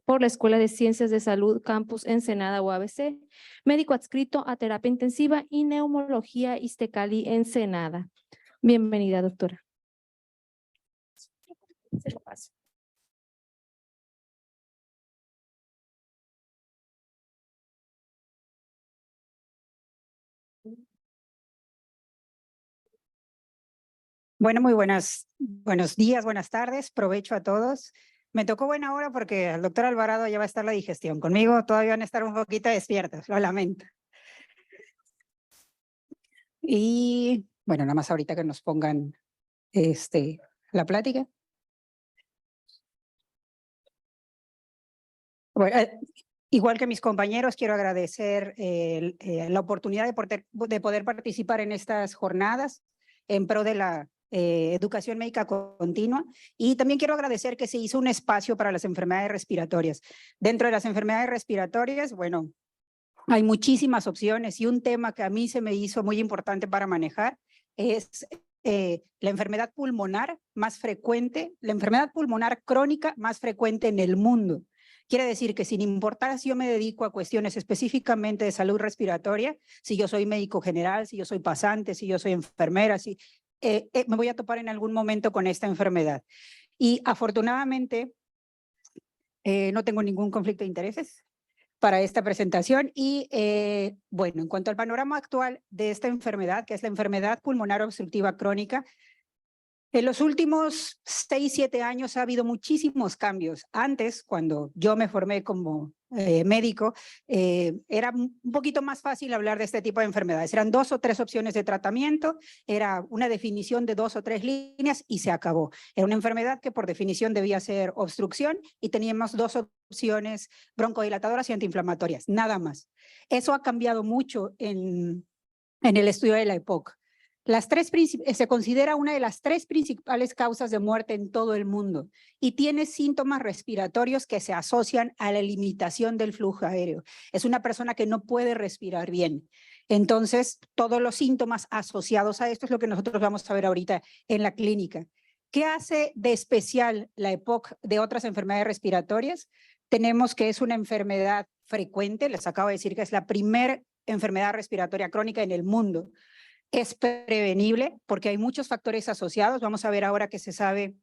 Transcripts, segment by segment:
por la Escuela de Ciencias de Salud Campus Ensenada UABC, médico adscrito a terapia intensiva y neumología Iztecali Ensenada. Bienvenida, doctora. Se lo paso. Bueno, muy buenos días, buenas tardes, provecho a todos. Me tocó buena hora porque al doctor Alvarado ya va a estar la digestión. Conmigo todavía van a estar un poquito despiertos, lo lamento. Y bueno, nada más ahorita que nos pongan la plática. Bueno, igual que mis compañeros, quiero agradecer la oportunidad de poder participar en estas jornadas en pro de la educación médica continua, y también quiero agradecer que se hizo un espacio para las enfermedades respiratorias. Dentro de las enfermedades respiratorias, bueno, hay muchísimas opciones, y un tema que a mí se me hizo muy importante para manejar es la enfermedad pulmonar más frecuente, la enfermedad pulmonar crónica más frecuente en el mundo. Quiere decir que sin importar si yo me dedico a cuestiones específicamente de salud respiratoria, si yo soy médico general, si yo soy pasante, si yo soy enfermera, me voy a topar en algún momento con esta enfermedad. Y afortunadamente no tengo ningún conflicto de intereses para esta presentación. Y bueno, en cuanto al panorama actual de esta enfermedad, que es la enfermedad pulmonar obstructiva crónica, en los últimos 6, 7 años ha habido muchísimos cambios. Antes, cuando yo me formé como médico, era un poquito más fácil hablar de este tipo de enfermedades. Eran 2 o 3 opciones de tratamiento, era una definición de 2 o 3 líneas y se acabó. Era una enfermedad que por definición debía ser obstrucción y teníamos 2 opciones broncodilatadoras y antiinflamatorias, nada más. Eso ha cambiado mucho en el estudio de la EPOC. Se considera una de las 3 principales causas de muerte en todo el mundo y tiene síntomas respiratorios que se asocian a la limitación del flujo aéreo. Es una persona que no puede respirar bien. Entonces, todos los síntomas asociados a esto es lo que nosotros vamos a ver ahorita en la clínica. ¿Qué hace de especial la EPOC de otras enfermedades respiratorias? Tenemos que es una enfermedad frecuente, les acabo de decir que es la primera enfermedad respiratoria crónica en el mundo. Es prevenible porque hay muchos factores asociados. Vamos a ver ahora que se sabe,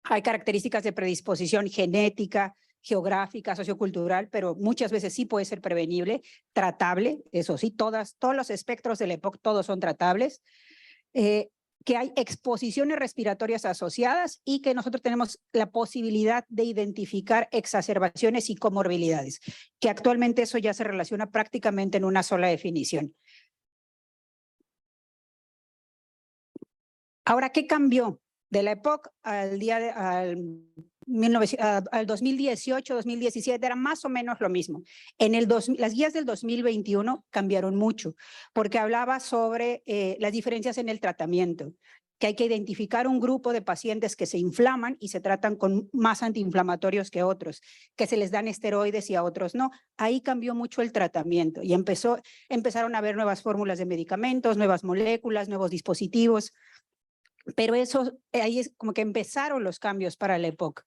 hay características de predisposición genética, geográfica, sociocultural, pero muchas veces sí puede ser prevenible, tratable, eso sí, todos los espectros del EPOC, todos son tratables, que hay exposiciones respiratorias asociadas y que nosotros tenemos la posibilidad de identificar exacerbaciones y comorbilidades, que actualmente eso ya se relaciona prácticamente en una sola definición. Ahora, ¿qué cambió de la EPOC al 2018, 2017? Era más o menos lo mismo. Las guías del 2021 cambiaron mucho porque hablaba sobre las diferencias en el tratamiento, que hay que identificar un grupo de pacientes que se inflaman y se tratan con más antiinflamatorios que otros, que se les dan esteroides y a otros no. Ahí cambió mucho el tratamiento y empezaron a haber nuevas fórmulas de medicamentos, nuevas moléculas, nuevos dispositivos. Pero ahí es como que empezaron los cambios para la EPOC.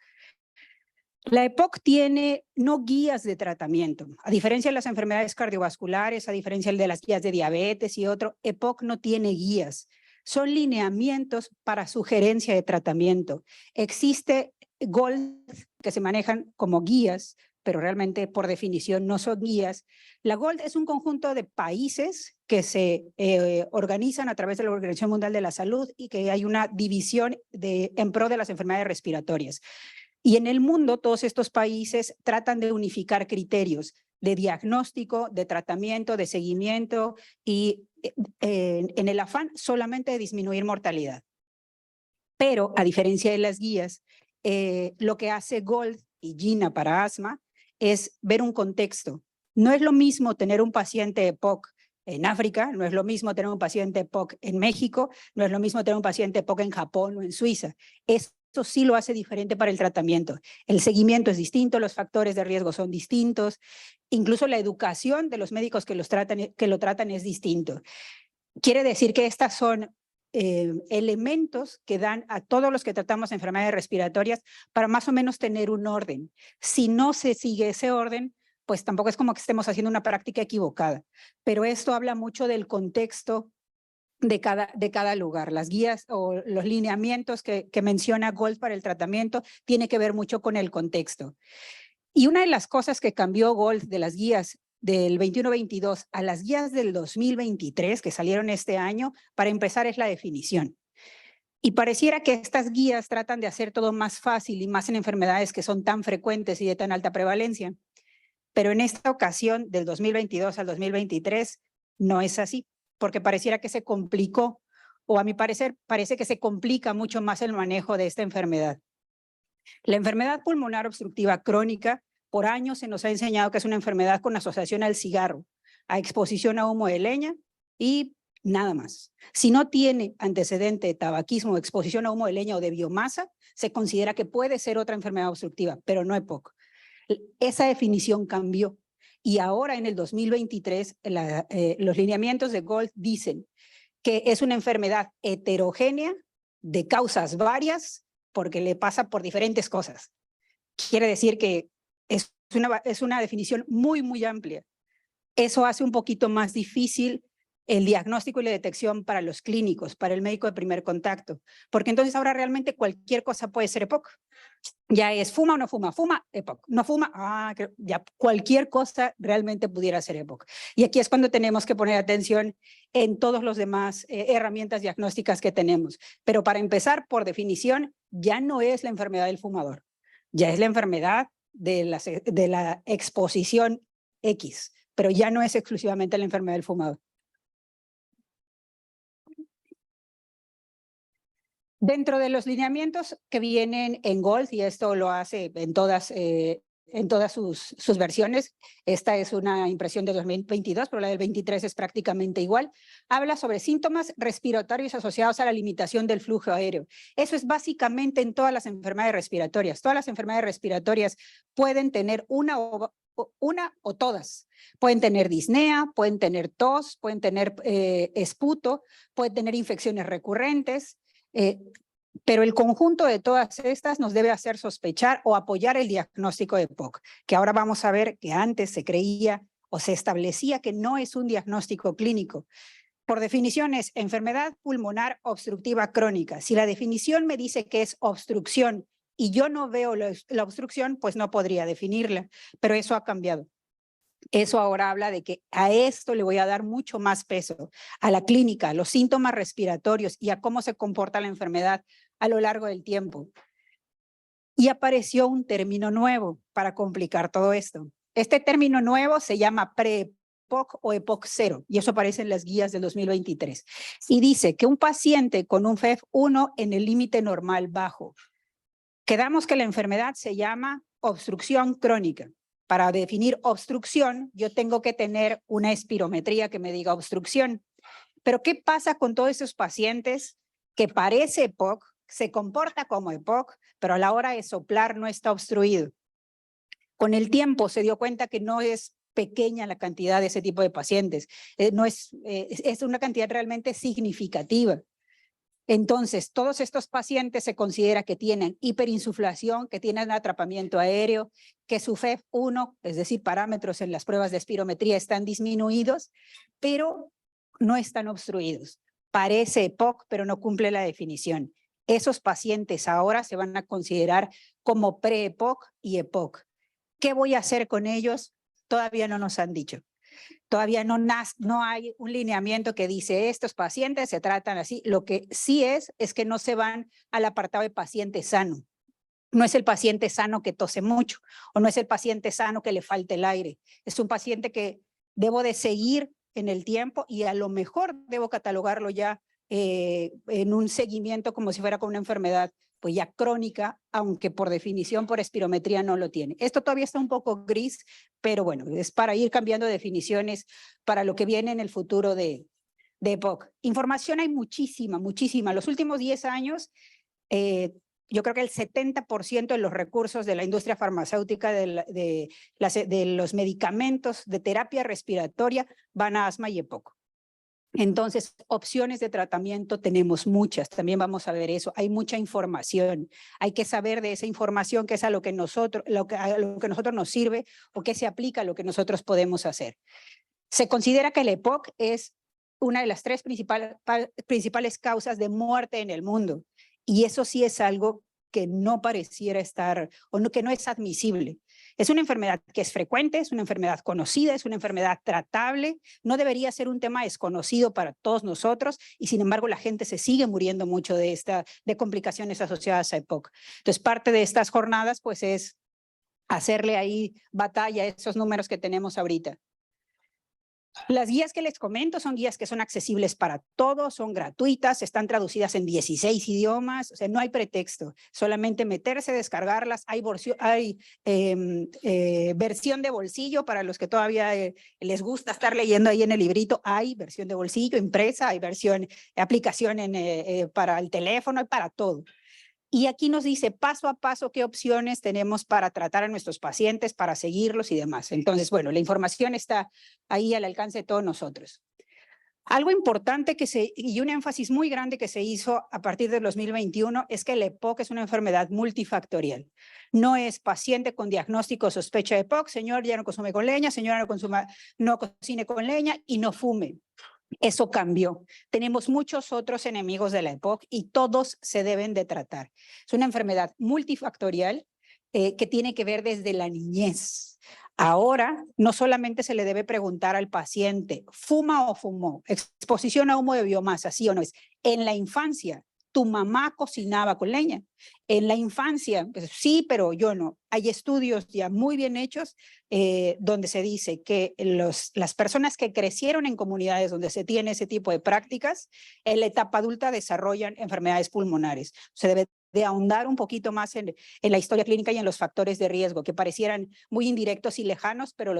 La EPOC tiene no guías de tratamiento. A diferencia de las enfermedades cardiovasculares, a diferencia de las guías de diabetes y otro, EPOC no tiene guías. Son lineamientos para sugerencia de tratamiento. Existe GOLD que se manejan como guías, pero realmente por definición no son guías. La GOLD es un conjunto de países que se organizan a través de la Organización Mundial de la Salud y que hay una división en pro de las enfermedades respiratorias. Y en el mundo todos estos países tratan de unificar criterios de diagnóstico, de tratamiento, de seguimiento y en el afán solamente de disminuir mortalidad. Pero a diferencia de las guías, lo que hace GOLD y GINA para asma es ver un contexto. No es lo mismo tener un paciente EPOC en África, no es lo mismo tener un paciente EPOC en México, no es lo mismo tener un paciente EPOC en Japón o en Suiza. Esto sí lo hace diferente para el tratamiento. El seguimiento es distinto, los factores de riesgo son distintos, incluso la educación de los médicos que lo tratan es distinto. Quiere decir que estas son elementos que dan a todos los que tratamos enfermedades respiratorias para más o menos tener un orden. Si no se sigue ese orden, pues tampoco es como que estemos haciendo una práctica equivocada, pero esto habla mucho del contexto de cada lugar. Las guías o los lineamientos que menciona Gold para el tratamiento tiene que ver mucho con el contexto. Y una de las cosas que cambió Gold de las guías del 21-22 a las guías del 2023 que salieron este año, para empezar, es la definición. Y pareciera que estas guías tratan de hacer todo más fácil y más en enfermedades que son tan frecuentes y de tan alta prevalencia. Pero en esta ocasión, del 2022 al 2023, no es así, porque pareciera que se complicó, o a mi parecer parece que se complica mucho más el manejo de esta enfermedad. La enfermedad pulmonar obstructiva crónica, por años se nos ha enseñado que es una enfermedad con asociación al cigarro, a exposición a humo de leña y nada más. Si no tiene antecedente de tabaquismo, exposición a humo de leña o de biomasa, se considera que puede ser otra enfermedad obstructiva, pero no EPOC. Esa definición cambió y ahora en el 2023 los lineamientos de Gold dicen que es una enfermedad heterogénea de causas varias porque le pasa por diferentes cosas. Quiere decir que es una definición muy, muy amplia. Eso hace un poquito más difícil el diagnóstico y la detección para los clínicos, para el médico de primer contacto, porque entonces ahora realmente cualquier cosa puede ser EPOC. Ya es fuma o no fuma, fuma, EPOC, no fuma, ya cualquier cosa realmente pudiera ser EPOC. Y aquí es cuando tenemos que poner atención en todos los demás herramientas diagnósticas que tenemos. Pero para empezar, por definición, ya no es la enfermedad del fumador, ya es la enfermedad de la exposición X, pero ya no es exclusivamente la enfermedad del fumador. Dentro de los lineamientos que vienen en Gold, y esto lo hace en todas sus versiones, esta es una impresión de 2022, pero la del 23 es prácticamente igual, habla sobre síntomas respiratorios asociados a la limitación del flujo aéreo. Eso es básicamente en todas las enfermedades respiratorias. Todas las enfermedades respiratorias pueden tener una o todas. Pueden tener disnea, pueden tener tos, pueden tener esputo, pueden tener infecciones recurrentes, pero el conjunto de todas estas nos debe hacer sospechar o apoyar el diagnóstico de EPOC, que ahora vamos a ver que antes se creía o se establecía que no es un diagnóstico clínico. Por definición es enfermedad pulmonar obstructiva crónica. Si la definición me dice que es obstrucción y yo no veo la obstrucción, pues no podría definirla, pero eso ha cambiado. Eso ahora habla de que a esto le voy a dar mucho más peso, a la clínica, a los síntomas respiratorios y a cómo se comporta la enfermedad a lo largo del tiempo. Y apareció un término nuevo para complicar todo esto. Este término nuevo se llama pre-EPOC o EPOC 0, y eso aparece en las guías del 2023. Y dice que un paciente con un FEV1 en el límite normal bajo. Quedamos que la enfermedad se llama obstrucción crónica. Para definir obstrucción, yo tengo que tener una espirometría que me diga obstrucción. Pero ¿qué pasa con todos esos pacientes que parece EPOC, se comporta como EPOC, pero a la hora de soplar no está obstruido? Con el tiempo se dio cuenta que no es pequeña la cantidad de ese tipo de pacientes, es una cantidad realmente significativa. Entonces, todos estos pacientes se considera que tienen hiperinsuflación, que tienen atrapamiento aéreo, que su FEV1, es decir, parámetros en las pruebas de espirometría están disminuidos, pero no están obstruidos. Parece EPOC, pero no cumple la definición. Esos pacientes ahora se van a considerar como pre-EPOC y EPOC. ¿Qué voy a hacer con ellos? Todavía no nos han dicho. Todavía no hay un lineamiento que dice estos pacientes se tratan así. Lo que sí es que no se van al apartado de paciente sano. No es el paciente sano que tose mucho o no es el paciente sano que le falte el aire. Es un paciente que debo de seguir en el tiempo y a lo mejor debo catalogarlo ya en un seguimiento como si fuera con una enfermedad pues ya crónica, aunque por definición por espirometría no lo tiene. Esto todavía está un poco gris, pero bueno, es para ir cambiando definiciones para lo que viene en el futuro de EPOC. Información hay muchísima, muchísima. Los últimos 10 años, yo creo que el 70% de los recursos de la industria farmacéutica, de los medicamentos de terapia respiratoria van a asma y EPOC. Entonces, opciones de tratamiento tenemos muchas, también vamos a ver eso. Hay mucha información, hay que saber de esa información qué es a lo que nosotros nos sirve o qué se aplica a lo que nosotros podemos hacer. Se considera que el EPOC es una de las 3 principales causas de muerte en el mundo, y eso sí es algo que no pareciera estar, o no, que no es admisible. Es una enfermedad que es frecuente, es una enfermedad conocida, es una enfermedad tratable, no debería ser un tema desconocido para todos nosotros, y sin embargo la gente se sigue muriendo mucho de complicaciones asociadas a EPOC. Entonces, parte de estas jornadas pues es hacerle ahí batalla a esos números que tenemos ahorita. Las guías que les comento son guías que son accesibles para todos, son gratuitas, están traducidas en 16 idiomas, o sea, no hay pretexto, solamente meterse, descargarlas. Hay versión de bolsillo para los que todavía les gusta estar leyendo ahí en el librito. Hay versión de bolsillo impresa, hay aplicación para el teléfono y para todo. Y aquí nos dice paso a paso qué opciones tenemos para tratar a nuestros pacientes, para seguirlos y demás. Entonces, bueno, la información está ahí al alcance de todos nosotros. Algo importante y un énfasis muy grande que se hizo a partir del 2021 es que el EPOC es una enfermedad multifactorial. No es paciente con diagnóstico o sospecha de EPOC, señor, ya no consume con leña, señora, no cocine con leña y no fume. Eso cambió. Tenemos muchos otros enemigos de la EPOC y todos se deben de tratar. Es una enfermedad multifactorial que tiene que ver desde la niñez. Ahora, no solamente se le debe preguntar al paciente, ¿fuma o fumó? Exposición a humo de biomasa, ¿sí o no? Es en la infancia. ¿Tu mamá cocinaba con leña? En la infancia, pues, sí, pero yo no. Hay estudios ya muy bien hechos donde se dice que las personas que crecieron en comunidades donde se tiene ese tipo de prácticas, en la etapa adulta desarrollan enfermedades pulmonares. Se debe de ahondar un poquito más en la historia clínica y en los factores de riesgo, que parecieran muy indirectos y lejanos, pero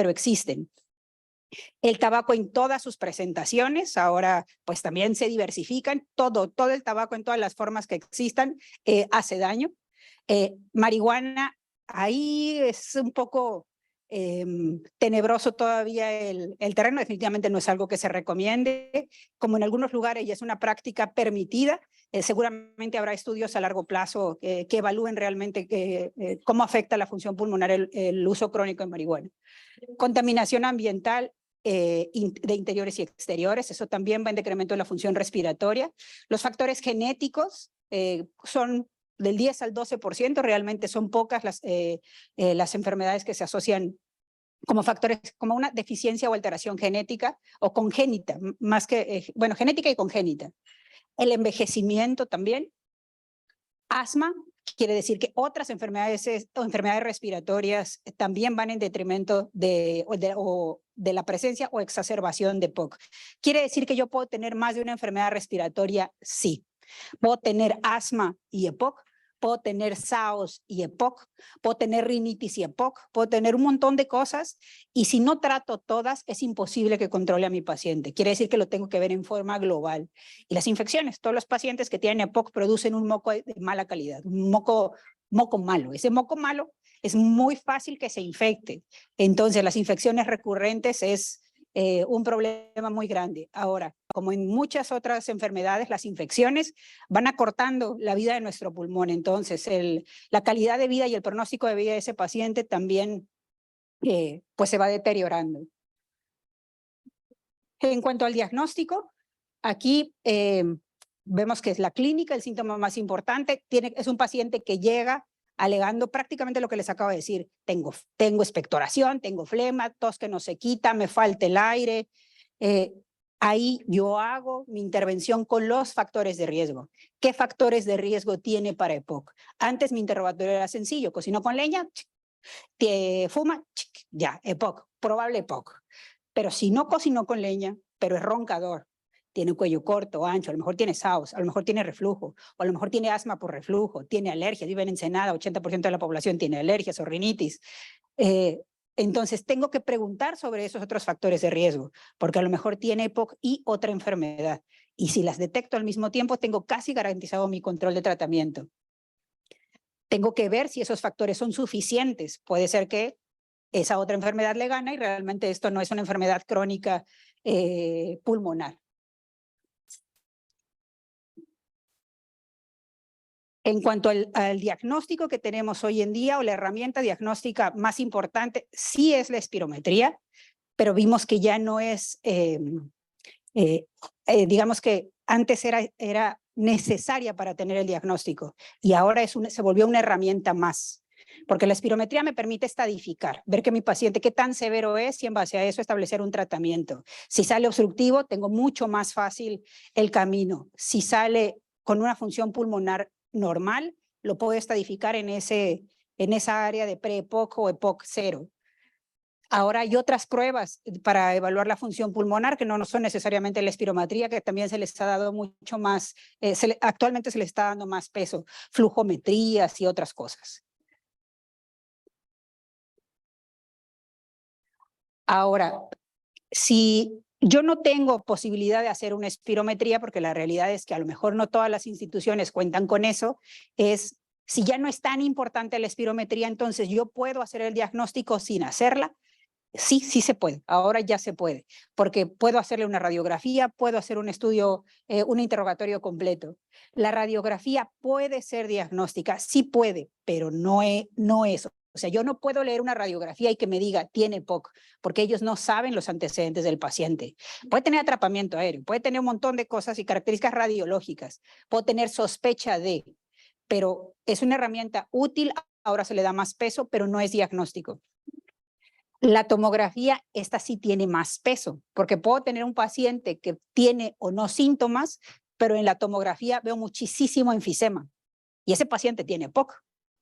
existen. El tabaco en todas sus presentaciones, ahora pues también se diversifican, todo el tabaco en todas las formas que existan hace daño. Marihuana, ahí es un poco tenebroso todavía el terreno, definitivamente no es algo que se recomiende, como en algunos lugares ya es una práctica permitida, seguramente habrá estudios a largo plazo que evalúen realmente cómo afecta la función pulmonar el uso crónico de marihuana. Contaminación ambiental de interiores y exteriores, eso también va en decremento de la función respiratoria. Los factores genéticos son del 10 al 12%, realmente son pocas las enfermedades que se asocian como factores, como una deficiencia o alteración genética o congénita, más que, bueno, genética y congénita. El envejecimiento también. Asma, quiere decir que otras enfermedades respiratorias también van en detrimento de la presencia o exacerbación de EPOC. ¿Quiere decir que yo puedo tener más de una enfermedad respiratoria? Sí. Puedo tener asma y EPOC, puedo tener SAOS y EPOC, puedo tener rinitis y EPOC, puedo tener un montón de cosas, y si no trato todas, es imposible que controle a mi paciente. Quiere decir que lo tengo que ver en forma global. Y las infecciones, todos los pacientes que tienen EPOC producen un moco de mala calidad, un moco malo. Ese moco malo es muy fácil que se infecte. Entonces, las infecciones recurrentes es un problema muy grande. Ahora, como en muchas otras enfermedades, las infecciones van acortando la vida de nuestro pulmón. Entonces, la calidad de vida y el pronóstico de vida de ese paciente también pues se va deteriorando. En cuanto al diagnóstico, aquí vemos que es la clínica, el síntoma más importante. Es un paciente que llega alegando prácticamente lo que les acabo de decir. Tengo expectoración, tengo flema, tos que no se quita, me falta el aire. Ahí yo hago mi intervención con los factores de riesgo. ¿Qué factores de riesgo tiene para EPOC? Antes mi interrogatorio era sencillo, cocinó con leña, fuma, ya, EPOC, probable EPOC. Pero si no cocinó con leña, pero es roncador, tiene un cuello corto, ancho, a lo mejor tiene SAOS, a lo mejor tiene reflujo, o a lo mejor tiene asma por reflujo, tiene alergias, vive en Ensenada, 80% de la población tiene alergias o rinitis. Entonces tengo que preguntar sobre esos otros factores de riesgo, porque a lo mejor tiene EPOC y otra enfermedad. Y si las detecto al mismo tiempo, tengo casi garantizado mi control de tratamiento. Tengo que ver si esos factores son suficientes. Puede ser que esa otra enfermedad le gana y realmente esto no es una enfermedad crónica pulmonar. En cuanto al diagnóstico que tenemos hoy en día, o la herramienta diagnóstica más importante, sí es la espirometría, pero vimos que ya no es, digamos que antes era necesaria para tener el diagnóstico y ahora se volvió una herramienta más. Porque la espirometría me permite estadificar, ver que mi paciente qué tan severo es y en base a eso establecer un tratamiento. Si sale obstructivo, tengo mucho más fácil el camino. Si sale con una función pulmonar normal, lo puedo estadificar en esa área de pre-EPOC o EPOC 0. Ahora hay otras pruebas para evaluar la función pulmonar que no son necesariamente la espirometría, que también se les ha dado mucho más, actualmente se les está dando más peso, flujometrías y otras cosas. Ahora, si yo no tengo posibilidad de hacer una espirometría, porque la realidad es que a lo mejor no todas las instituciones cuentan con eso, si ya no es tan importante la espirometría, entonces yo puedo hacer el diagnóstico sin hacerla. Sí, sí se puede, ahora ya se puede, porque puedo hacerle una radiografía, puedo hacer un estudio, un interrogatorio completo. La radiografía puede ser diagnóstica, sí puede, pero no es. O sea, yo no puedo leer una radiografía y que me diga, tiene EPOC, porque ellos no saben los antecedentes del paciente. Puede tener atrapamiento aéreo, puede tener un montón de cosas y características radiológicas, puede tener sospecha de, pero es una herramienta útil, ahora se le da más peso, pero no es diagnóstico. La tomografía, esta sí tiene más peso, porque puedo tener un paciente que tiene o no síntomas, pero en la tomografía veo muchísimo enfisema. Y ese paciente tiene EPOC,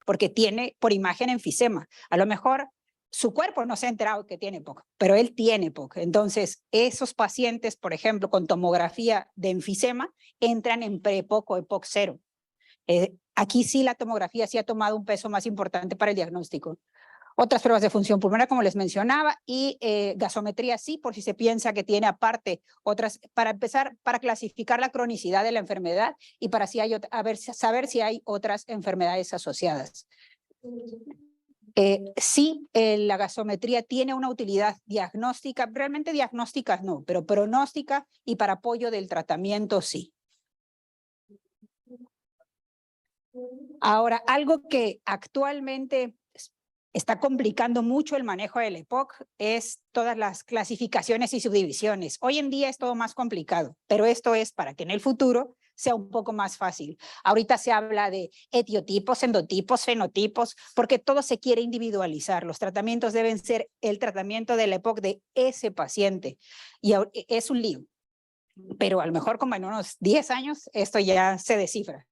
porque tiene por imagen enfisema. A lo mejor su cuerpo no se ha enterado que tiene EPOC, pero él tiene EPOC. Entonces, esos pacientes, por ejemplo, con tomografía de enfisema, entran en pre-EPOC o EPOC 0. Aquí sí la tomografía sí ha tomado un peso más importante para el diagnóstico. Otras pruebas de función pulmonar, como les mencionaba, y gasometría sí, por si se piensa que tiene aparte otras, para empezar, para clasificar la cronicidad de la enfermedad y para saber si hay otras enfermedades asociadas. Sí, la gasometría tiene una utilidad diagnóstica, realmente diagnóstica no, pero pronóstica y para apoyo del tratamiento sí. Ahora, algo que actualmente está complicando mucho el manejo del EPOC es todas las clasificaciones y subdivisiones. Hoy en día es todo más complicado, pero esto es para que en el futuro sea un poco más fácil. Ahorita se habla de etiotipos, endotipos, fenotipos, porque todo se quiere individualizar. Los tratamientos deben ser el tratamiento del EPOC de ese paciente. Y es un lío, pero a lo mejor como en unos 10 años esto ya se descifra.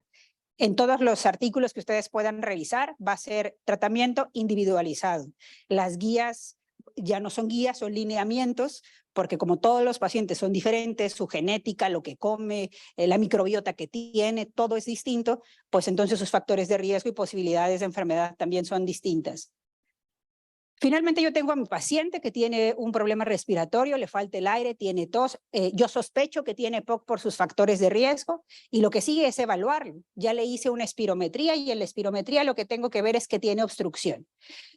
En todos los artículos que ustedes puedan revisar va a ser tratamiento individualizado. Las guías ya no son guías, son lineamientos, porque como todos los pacientes son diferentes, su genética, lo que come, la microbiota que tiene, todo es distinto, pues entonces sus factores de riesgo y posibilidades de enfermedad también son distintas. Finalmente yo tengo a mi paciente que tiene un problema respiratorio, le falta el aire, tiene tos, yo sospecho que tiene EPOC por sus factores de riesgo y lo que sigue es evaluarlo. Ya le hice una espirometría y en la espirometría lo que tengo que ver es que tiene obstrucción.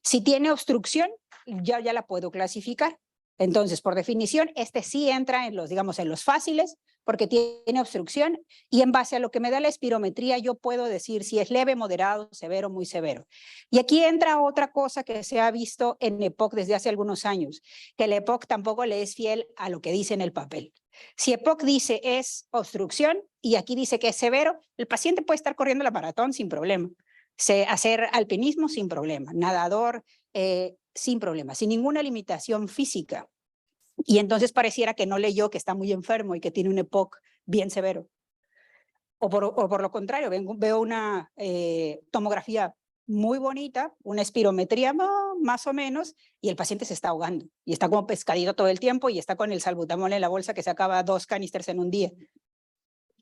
Si tiene obstrucción, ya la puedo clasificar. Entonces, por definición, este sí entra en los fáciles porque tiene obstrucción y en base a lo que me da la espirometría yo puedo decir si es leve, moderado, severo, muy severo. Y aquí entra otra cosa que se ha visto en EPOC desde hace algunos años, que el EPOC tampoco le es fiel a lo que dice en el papel. Si EPOC dice es obstrucción y aquí dice que es severo, el paciente puede estar corriendo la maratón sin problema, hacer alpinismo sin problema, nadador sin problema, sin ninguna limitación física. Y entonces pareciera que no leyó que está muy enfermo y que tiene un EPOC bien severo. O por lo contrario, veo una tomografía muy bonita, una espirometría más o menos, y el paciente se está ahogando y está como pescadito todo el tiempo y está con el salbutamol en la bolsa que se acaba 2 canisters en un día.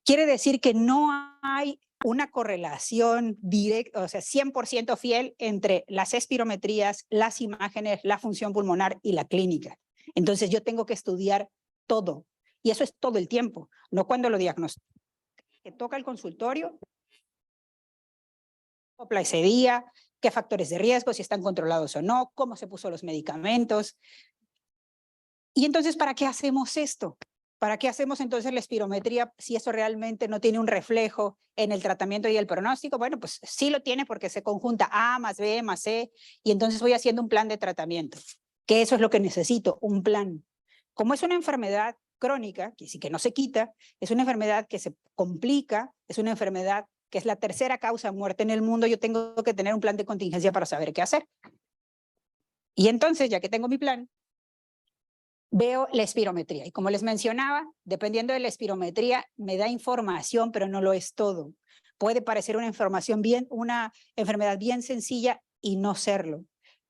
Quiere decir que no hay una correlación directa, o sea, 100% fiel entre las espirometrías, las imágenes, la función pulmonar y la clínica. Entonces yo tengo que estudiar todo y eso es todo el tiempo, no cuando lo diagnostico. Que toca el consultorio, sopla ese día, qué factores de riesgo, si están controlados o no, cómo se puso los medicamentos. Y entonces, ¿para qué hacemos esto? ¿Para qué hacemos entonces la espirometría si eso realmente no tiene un reflejo en el tratamiento y el pronóstico? Bueno, pues sí lo tiene porque se conjunta A más B más C y entonces voy haciendo un plan de tratamiento, que eso es lo que necesito, un plan. Como es una enfermedad crónica, que sí que no se quita, es una enfermedad que se complica, es una enfermedad que es la tercera causa de muerte en el mundo, yo tengo que tener un plan de contingencia para saber qué hacer. Y entonces, ya que tengo mi plan, veo la espirometría. Y como les mencionaba, dependiendo de la espirometría, me da información, pero no lo es todo. Puede parecer una enfermedad bien sencilla y no serlo,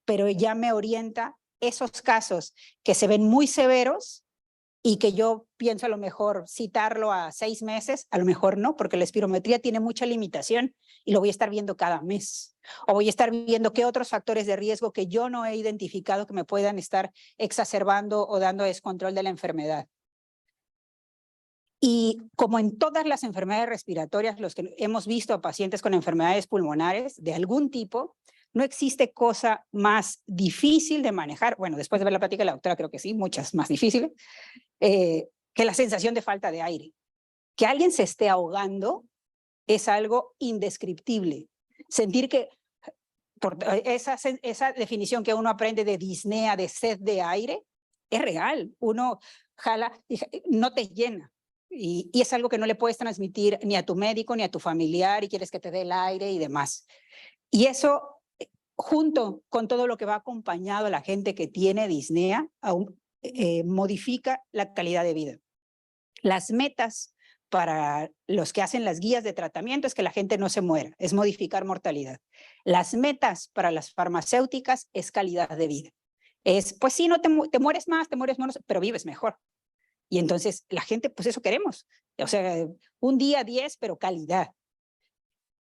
pero ya me orienta esos casos que se ven muy severos y que yo pienso a lo mejor citarlo a 6 meses, a lo mejor no, porque la espirometría tiene mucha limitación y lo voy a estar viendo cada mes. O voy a estar viendo qué otros factores de riesgo que yo no he identificado que me puedan estar exacerbando o dando descontrol de la enfermedad. Y como en todas las enfermedades respiratorias, los que hemos visto a pacientes con enfermedades pulmonares de algún tipo, no existe cosa más difícil de manejar. Bueno, después de ver la plática de la doctora, creo que sí, muchas más difíciles, que la sensación de falta de aire. Que alguien se esté ahogando es algo indescriptible. Sentir que, por esa definición que uno aprende de disnea, de sed de aire, es real. Uno jala, no te llena. Y es algo que no le puedes transmitir ni a tu médico ni a tu familiar y quieres que te dé el aire y demás. Y eso, junto con todo lo que va acompañado a la gente que tiene disnea, modifica la calidad de vida. Las metas para los que hacen las guías de tratamiento es que la gente no se muera, es modificar mortalidad. Las metas para las farmacéuticas es calidad de vida. Es, pues sí, no te mueres más, te mueres menos, pero vives mejor. Y entonces la gente, pues eso queremos. O sea, un día 10, pero calidad.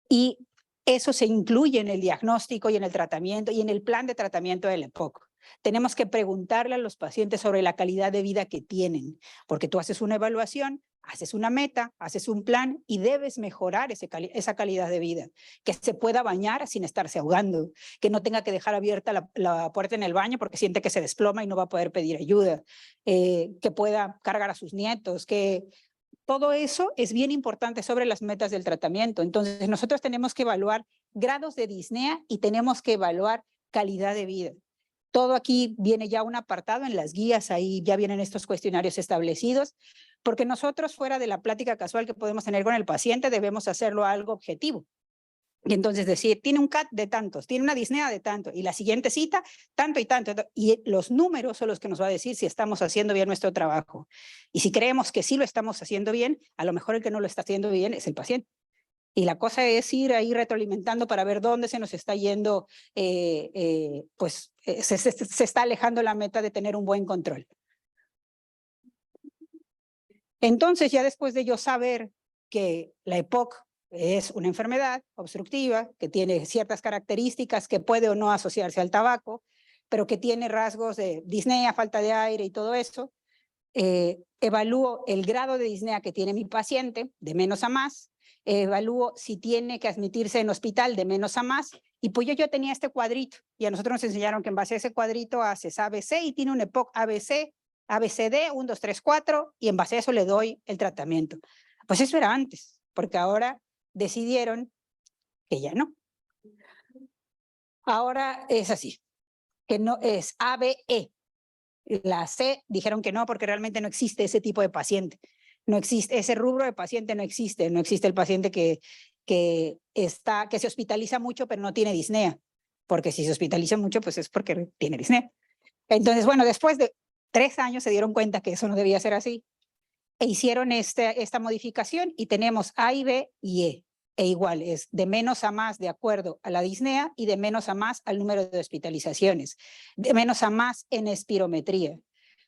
Y eso se incluye en el diagnóstico y en el tratamiento y en el plan de tratamiento del EPOC. Tenemos que preguntarle a los pacientes sobre la calidad de vida que tienen, porque tú haces una evaluación, haces una meta, haces un plan y debes mejorar esa calidad de vida. Que se pueda bañar sin estarse ahogando, que no tenga que dejar abierta la puerta en el baño porque siente que se desploma y no va a poder pedir ayuda, que pueda cargar a sus nietos, que todo eso es bien importante sobre las metas del tratamiento. Entonces, nosotros tenemos que evaluar grados de disnea y tenemos que evaluar calidad de vida. Todo aquí viene ya un apartado en las guías, ahí ya vienen estos cuestionarios establecidos, porque nosotros fuera de la plática casual que podemos tener con el paciente, debemos hacerlo algo objetivo. Y entonces decir, tiene un CAT de tantos, tiene una disnea de tanto, y la siguiente cita, tanto y tanto. Y los números son los que nos va a decir si estamos haciendo bien nuestro trabajo. Y si creemos que sí lo estamos haciendo bien, a lo mejor el que no lo está haciendo bien es el paciente. Y la cosa es ir ahí retroalimentando para ver dónde se nos está yendo, se está alejando la meta de tener un buen control. Entonces, ya después de yo saber que la EPOC es una enfermedad obstructiva que tiene ciertas características que puede o no asociarse al tabaco, pero que tiene rasgos de disnea, falta de aire y todo eso, evalúo el grado de disnea que tiene mi paciente, de menos a más, evalúo si tiene que admitirse en hospital de menos a más, y pues yo tenía este cuadrito, y a nosotros nos enseñaron que en base a ese cuadrito haces ABC y tiene un EPOC ABC, ABCD, 1, 2, 3, 4, y en base a eso le doy el tratamiento. Pues eso era antes, porque ahora decidieron que ya no. Ahora es así, que no es ABE. La C dijeron que no, porque realmente no existe ese tipo de paciente. No existe, ese rubro de paciente no existe. No existe el paciente que se hospitaliza mucho, pero no tiene disnea. Porque si se hospitaliza mucho, pues es porque tiene disnea. Entonces, bueno, después de 3 años se dieron cuenta que eso no debía ser así. E hicieron esta modificación y tenemos A y B y E. E igual, es de menos a más de acuerdo a la disnea y de menos a más al número de hospitalizaciones, de menos a más en espirometría.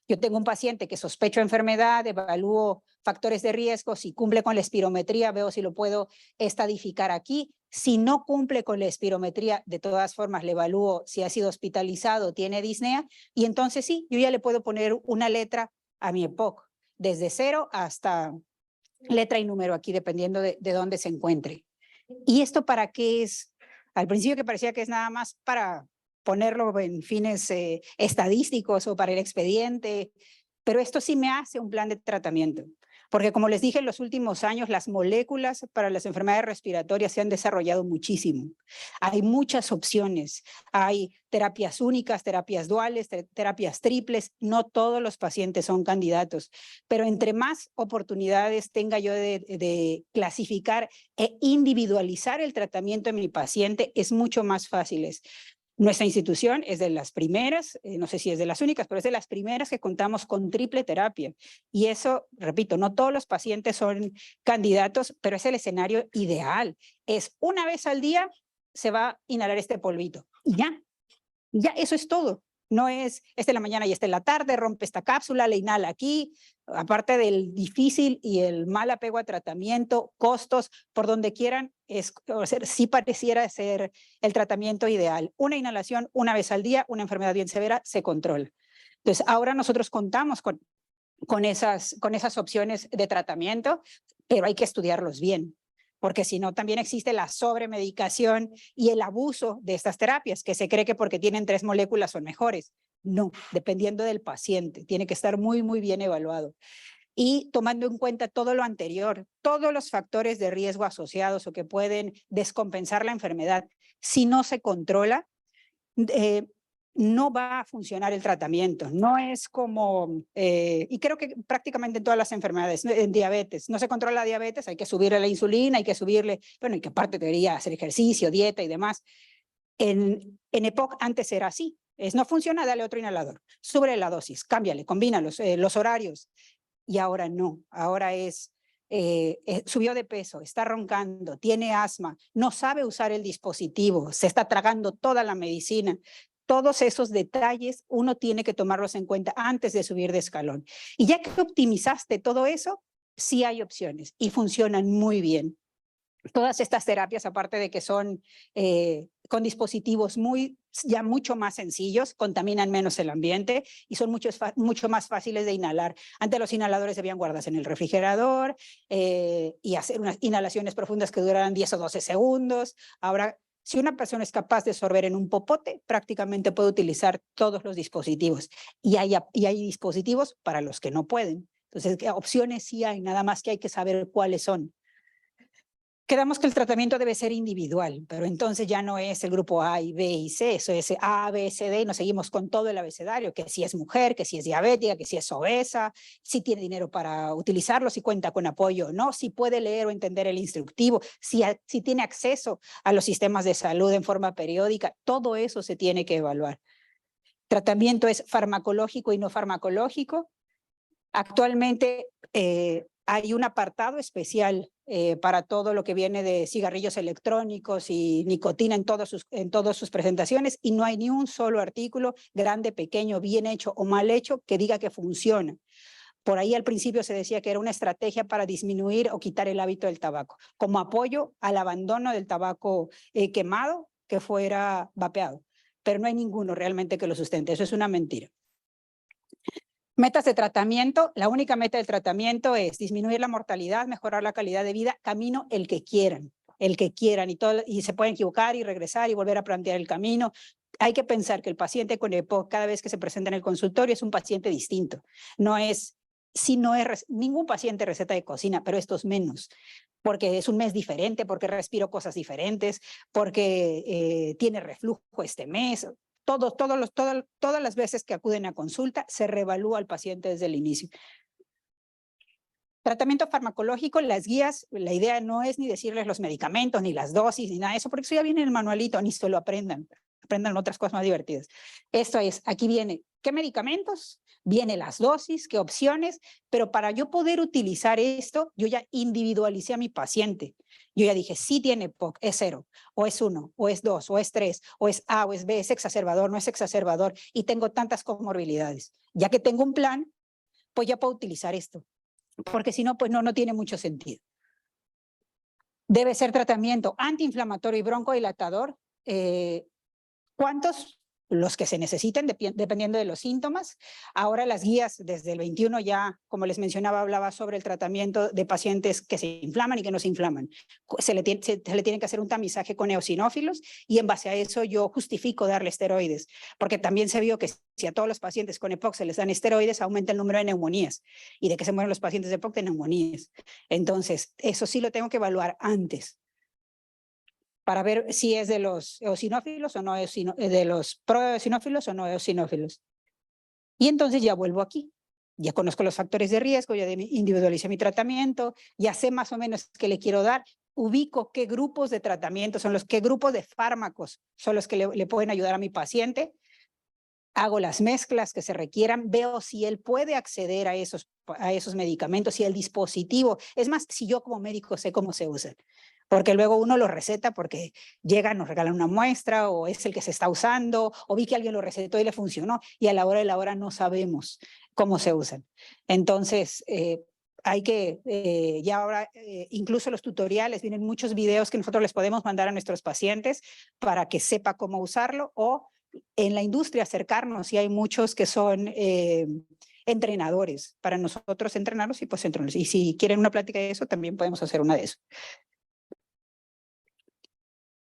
Yo tengo un paciente que sospecho enfermedad, evalúo factores de riesgo, si cumple con la espirometría, veo si lo puedo estadificar aquí. Si no cumple con la espirometría, de todas formas le evalúo si ha sido hospitalizado, tiene disnea, y entonces sí, yo ya le puedo poner una letra a mi EPOC, desde 0 hasta letra y número aquí, dependiendo de dónde se encuentre. ¿Y esto para qué es? Al principio que parecía que es nada más para ponerlo en fines estadísticos o para el expediente, pero esto sí me hace un plan de tratamiento. Porque como les dije, en los últimos años las moléculas para las enfermedades respiratorias se han desarrollado muchísimo. Hay muchas opciones, hay terapias únicas, terapias duales, terapias triples, no todos los pacientes son candidatos, pero entre más oportunidades tenga yo de clasificar e individualizar el tratamiento de mi paciente, es mucho más fácil. Nuestra institución es de las primeras, no sé si es de las únicas, pero es de las primeras que contamos con triple terapia. Y eso, repito, no todos los pacientes son candidatos, pero es el escenario ideal. Es una vez al día se va a inhalar este polvito. Y ya, eso es todo. No es en la mañana y en la tarde, rompe esta cápsula, le inhala aquí. Aparte del difícil y el mal apego a tratamiento, costos, por donde quieran, sí pareciera ser el tratamiento ideal. Una inhalación una vez al día, una enfermedad bien severa, se controla. Entonces, ahora nosotros contamos con esas opciones de tratamiento, pero hay que estudiarlos bien, porque si no también existe la sobremedicación y el abuso de estas terapias, que se cree que porque tienen 3 moléculas son mejores. No, dependiendo del paciente, tiene que estar muy, muy bien evaluado. Y tomando en cuenta todo lo anterior, todos los factores de riesgo asociados o que pueden descompensar la enfermedad, si no se controla, no va a funcionar el tratamiento. No es como, y creo que prácticamente en todas las enfermedades, en diabetes, no se controla la diabetes, hay que subirle la insulina, hay que subirle, bueno, y que aparte debería hacer ejercicio, dieta y demás. En EPOC antes era así, no funciona, dale otro inhalador, sube la dosis, cámbiale, combina los horarios, y ahora no, ahora subió de peso, está roncando, tiene asma, no sabe usar el dispositivo, se está tragando toda la medicina. Todos esos detalles uno tiene que tomarlos en cuenta antes de subir de escalón. Y ya que optimizaste todo eso, sí hay opciones y funcionan muy bien. Todas estas terapias, aparte de que son con dispositivos ya mucho más sencillos, contaminan menos el ambiente y son mucho más fáciles de inhalar. Antes los inhaladores debían guardarse en el refrigerador y hacer unas inhalaciones profundas que duraran 10 o 12 segundos. Ahora, si una persona es capaz de sorber en un popote, prácticamente puede utilizar todos los dispositivos. Y hay dispositivos para los que no pueden. Entonces, opciones sí hay, nada más que hay que saber cuáles son. Quedamos que el tratamiento debe ser individual, pero entonces ya no es el grupo A y B y C, eso es A, B, C, D, y nos seguimos con todo el abecedario, que si es mujer, que si es diabética, que si es obesa, si tiene dinero para utilizarlo, si cuenta con apoyo o no, si puede leer o entender el instructivo, si tiene acceso a los sistemas de salud en forma periódica, todo eso se tiene que evaluar. Tratamiento es farmacológico y no farmacológico. Actualmente hay un apartado especial para todo lo que viene de cigarrillos electrónicos y nicotina en todas sus presentaciones, y no hay ni un solo artículo, grande, pequeño, bien hecho o mal hecho, que diga que funciona. Por ahí al principio se decía que era una estrategia para disminuir o quitar el hábito del tabaco, como apoyo al abandono del tabaco quemado que fuera vapeado, pero no hay ninguno realmente que lo sustente. Eso es una mentira. Metas de tratamiento, la única meta del tratamiento es disminuir la mortalidad, mejorar la calidad de vida, camino el que quieran, y se pueden equivocar y regresar y volver a plantear el camino. Hay que pensar que el paciente con EPOC, cada vez que se presenta en el consultorio, es un paciente distinto. Ningún paciente receta de cocina, pero estos menos, porque es un mes diferente, porque respiro cosas diferentes, porque tiene reflujo este mes. Todas las veces que acuden a consulta, se reevalúa al paciente desde el inicio. Tratamiento farmacológico, las guías, la idea no es ni decirles los medicamentos, ni las dosis, ni nada de eso, porque eso ya viene en el manualito, ni se lo aprendan otras cosas más divertidas. Esto es, aquí viene, ¿qué medicamentos? Viene las dosis, qué opciones, pero para yo poder utilizar esto, yo ya individualicé a mi paciente. Yo ya dije, sí tiene POC, es 0, o es 1, o es 2, o es 3, o es A, o es B, es exacerbador, no es exacerbador, y tengo tantas comorbilidades. Ya que tengo un plan, pues ya puedo utilizar esto, porque si no, pues no tiene mucho sentido. Debe ser tratamiento antiinflamatorio y broncodilatador. ¿Cuántos los que se necesiten dependiendo de los síntomas. Ahora las guías desde el 21 ya, como les mencionaba, hablaba sobre el tratamiento de pacientes que se inflaman y que no se inflaman. Se le tiene que hacer un tamizaje con eosinófilos y en base a eso yo justifico darle esteroides, porque también se vio que si a todos los pacientes con EPOC se les dan esteroides, aumenta el número de neumonías y de que se mueren los pacientes de EPOC de neumonías. Entonces, eso sí lo tengo que evaluar antes, para ver si es de los eosinófilos o no, de los proeosinófilos o no eosinófilos. Y entonces ya vuelvo aquí. Ya conozco los factores de riesgo, ya individualicé mi tratamiento, ya sé más o menos qué le quiero dar, ubico qué grupos de tratamiento son qué grupos de fármacos son los que le pueden ayudar a mi paciente, hago las mezclas que se requieran, veo si él puede acceder a esos medicamentos, si el dispositivo, es más, si yo como médico sé cómo se usan. Porque luego uno lo receta porque llegan, nos regalan una muestra o es el que se está usando o vi que alguien lo recetó y le funcionó y a la hora de la hora no sabemos cómo se usan. Entonces, hay que, ya ahora, incluso los tutoriales, vienen muchos videos que nosotros les podemos mandar a nuestros pacientes para que sepa cómo usarlo o en la industria acercarnos y hay muchos que son entrenadores para nosotros entrenarlos y pues entrenarlos. Y si quieren una plática de eso, también podemos hacer una de eso.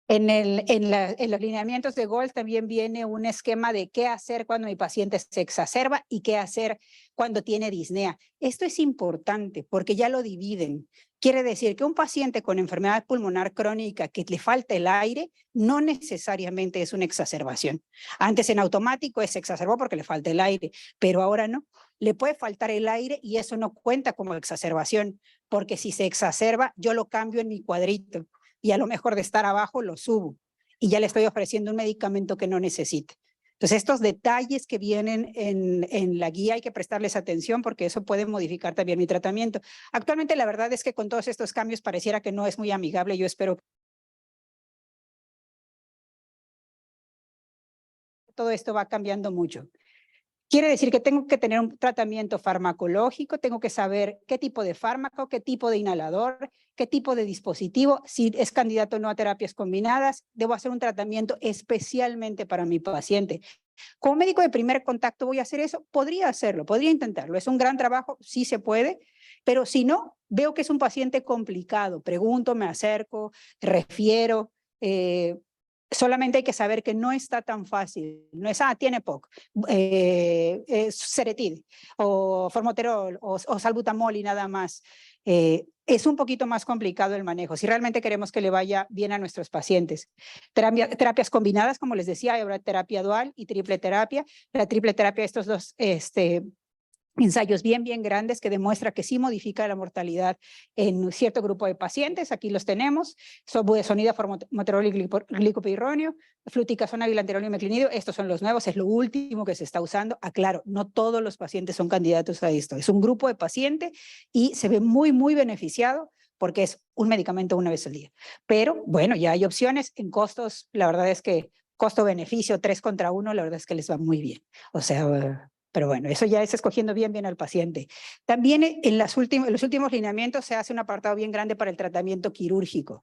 En los lineamientos de GOLD también viene un esquema de qué hacer cuando mi paciente se exacerba y qué hacer cuando tiene disnea. Esto es importante porque ya lo dividen. Quiere decir que un paciente con enfermedad pulmonar crónica que le falta el aire no necesariamente es una exacerbación. Antes en automático se exacerbó porque le falta el aire, pero ahora no. Le puede faltar el aire y eso no cuenta como exacerbación, porque si se exacerba, yo lo cambio en mi cuadrito. Y a lo mejor de estar abajo lo subo y ya le estoy ofreciendo un medicamento que no necesita. Entonces, estos detalles que vienen en la guía hay que prestarles atención porque eso puede modificar también mi tratamiento. Actualmente, la verdad es que con todos estos cambios pareciera que no es muy amigable. Yo espero que todo esto va cambiando mucho. Quiere decir que tengo que tener un tratamiento farmacológico, tengo que saber qué tipo de fármaco, qué tipo de inhalador, qué tipo de dispositivo, si es candidato o no a terapias combinadas, debo hacer un tratamiento especialmente para mi paciente. Como médico de primer contacto voy a hacer eso, podría hacerlo, podría intentarlo, es un gran trabajo, sí se puede, pero si no, veo que es un paciente complicado, pregunto, me acerco, refiero, solamente hay que saber que no está tan fácil, no es, tiene POC, Seretid, o Formoterol, o Salbutamol y nada más. Es un poquito más complicado el manejo, si realmente queremos que le vaya bien a nuestros pacientes. Terapias combinadas, como les decía, habrá terapia dual y triple terapia. La triple terapia, estos dos ensayos bien grandes que demuestra que sí modifica la mortalidad en un cierto grupo de pacientes. Aquí los tenemos. Budesonida, formoterol y glicopirronio, fluticasona, bilanterol y meclinidio. Estos son los nuevos, es lo último que se está usando. Aclaro, no todos los pacientes son candidatos a esto. Es un grupo de pacientes y se ve muy beneficiado porque es un medicamento una vez al día. Pero bueno, ya hay opciones en costos. La verdad es que costo-beneficio 3 contra 1, la verdad es que les va muy bien. O sea, pero bueno, eso ya es escogiendo bien al paciente. También en los últimos lineamientos se hace un apartado bien grande para el tratamiento quirúrgico.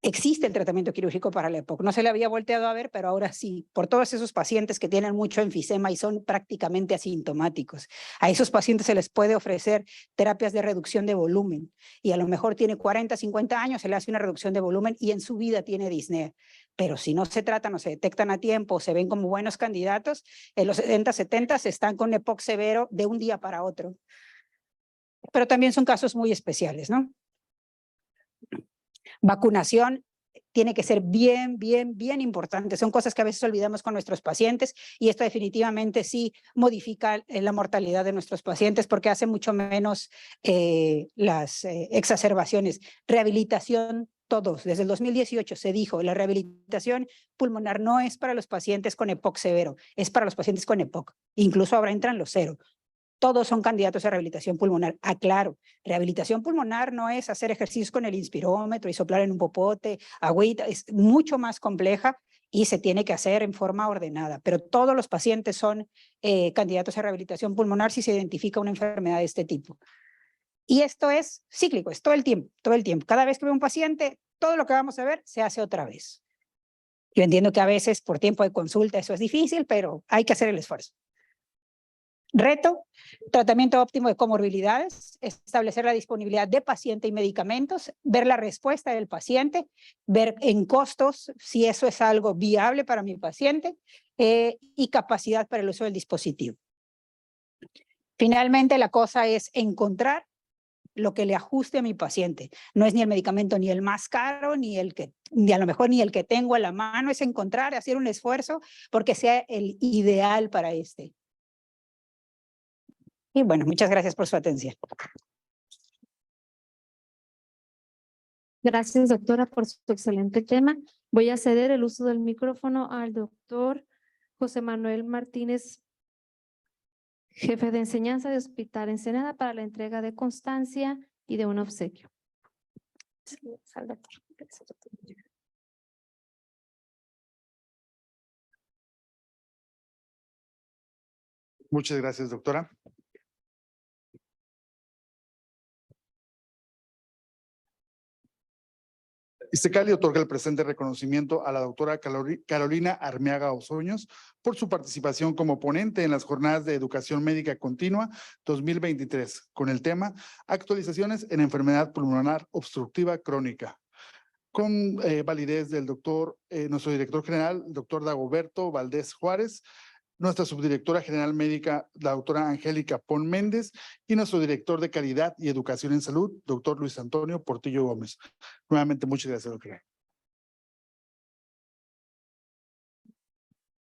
Existe el tratamiento quirúrgico para la EPOC. No se le había volteado a ver, pero ahora sí, por todos esos pacientes que tienen mucho enfisema y son prácticamente asintomáticos. A esos pacientes se les puede ofrecer terapias de reducción de volumen y a lo mejor tiene 40, 50 años, se le hace una reducción de volumen y en su vida tiene disnea. Pero si no se tratan o se detectan a tiempo, se ven como buenos candidatos, en los 60, 70 están con EPOC severo de un día para otro. Pero también son casos muy especiales, ¿no? Vacunación tiene que ser bien importante. Son cosas que a veces olvidamos con nuestros pacientes y esto definitivamente sí modifica la mortalidad de nuestros pacientes porque hace mucho menos las exacerbaciones. Rehabilitación, todos. Desde el 2018 se dijo, la rehabilitación pulmonar no es para los pacientes con EPOC severo, es para los pacientes con EPOC. Incluso ahora entran los cero. Todos son candidatos a rehabilitación pulmonar. Aclaro, rehabilitación pulmonar no es hacer ejercicios con el inspirómetro y soplar en un popote, agüita, es mucho más compleja y se tiene que hacer en forma ordenada. Pero todos los pacientes son candidatos a rehabilitación pulmonar si se identifica una enfermedad de este tipo. Y esto es cíclico, es todo el tiempo, todo el tiempo. Cada vez que veo un paciente, todo lo que vamos a ver se hace otra vez. Yo entiendo que a veces por tiempo de consulta eso es difícil, pero hay que hacer el esfuerzo. Reto, tratamiento óptimo de comorbilidades, establecer la disponibilidad de paciente y medicamentos, ver la respuesta del paciente, ver en costos si eso es algo viable para mi paciente y capacidad para el uso del dispositivo. Finalmente, la cosa es encontrar lo que le ajuste a mi paciente. No es ni el medicamento ni el más caro, ni a lo mejor ni el que tengo a la mano, es encontrar, hacer un esfuerzo porque sea el ideal para este. Y bueno, muchas gracias por su atención. Gracias, doctora, por su excelente tema. Voy a ceder el uso del micrófono al doctor José Manuel Martínez, jefe de enseñanza de Hospital Ensenada, para la entrega de constancia y de un obsequio. Muchas gracias, doctora. Iztecali otorga el presente reconocimiento a la doctora Carolina Armeaga Osoños por su participación como ponente en las jornadas de educación médica continua 2023 con el tema Actualizaciones en enfermedad pulmonar obstructiva crónica. Con validez del doctor, nuestro director general, el doctor Dagoberto Valdés Juárez, nuestra subdirectora general médica, la doctora Angélica Pon Méndez, y nuestro director de calidad y educación en salud, doctor Luis Antonio Portillo Gómez. Nuevamente, muchas gracias, doctora.